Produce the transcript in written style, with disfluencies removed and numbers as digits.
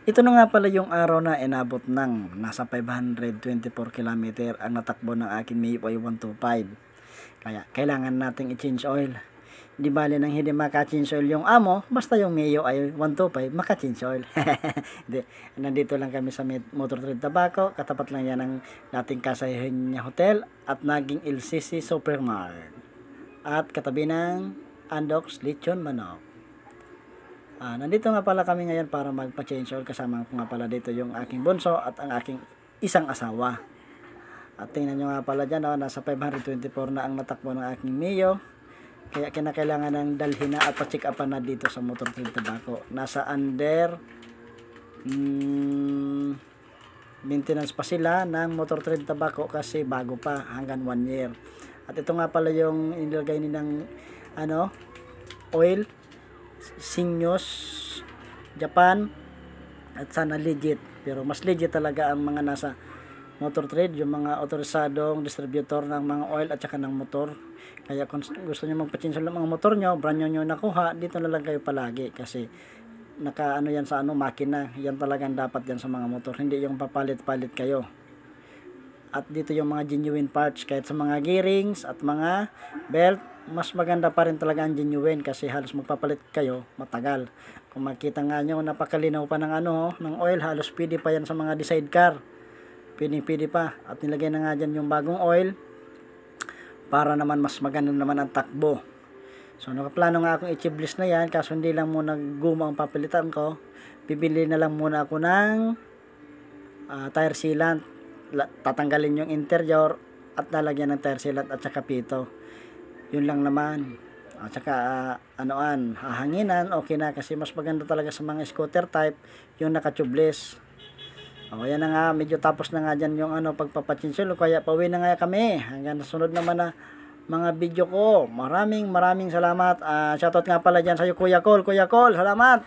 Ito na nga pala yung araw na inabot ng nasa 524 kilometer ang natakbo ng aking MIUI 125. Kaya kailangan nating i-change oil. Di bali nang hindi maka-change oil yung amo, basta yung MIUI 125 maka-change oil. Hindi, nandito lang kami sa Motor Trade Tabaco, katapat lang yan ng dating kasayahin niya hotel at naging LCC Supermart. At katabi ng Andox Lechon Manok. Nandito nga pala kami ngayon para magpa-change oil, kasama ko nga pala dito yung aking bunso at ang aking isang asawa. At tingnan nyo nga pala dyan, nasa 524 na ang natakbo ng aking Mio. Kaya kinakailangan ng dalhin na at pa-check upan na dito sa Motor Trade Tabaco. Nasa under maintenance pa sila ng Motor Trade Tabaco kasi bago pa, hanggang 1 year. At ito nga pala yung inilagay nilang oil, Sinios Japan, at sana legit, pero mas legit talaga ang mga nasa Motor Trade, yung mga otorisadong distributor ng mga oil at saka ng motor. Kaya kung gusto niyo magpa-change ng mga motor nyo, brand nyo nakuha, dito na lang kayo palagi kasi yan sa makina. Yan talagang dapat yan sa mga motor, hindi yung papalit-palit kayo. At dito yung mga genuine parts, kahit sa mga gearings at mga belt, mas maganda pa rin talaga ang genuine kasi halos magpapalit kayo matagal. Kung makita nga nyo, napakalinaw pa ng ng oil, halos pwede pa yan sa mga sidecar. Pwede pa. At nilagay na nga dyan yung bagong oil para naman mas maganda naman ang takbo. So nakaplano nga akong i-chiblis na yan, kaso hindi lang muna guma ang papalitan ko. Bibili na lang muna ako ng tire sealant. Tatanggalin yung interior at lalagyan ng tire sealant at saka pito. Yun lang naman. At saka hahanginan, okay na kasi mas maganda talaga sa mga scooter type yung naka-tubeless. Yan na nga, medyo tapos na nga dyan yung pagpapachinsilo, kaya pauwi na nga kami. Hanggang sunod naman na mga video ko. Maraming salamat. Shoutout nga pala dyan sa iyo, Kuya Col. Kuya Col, salamat!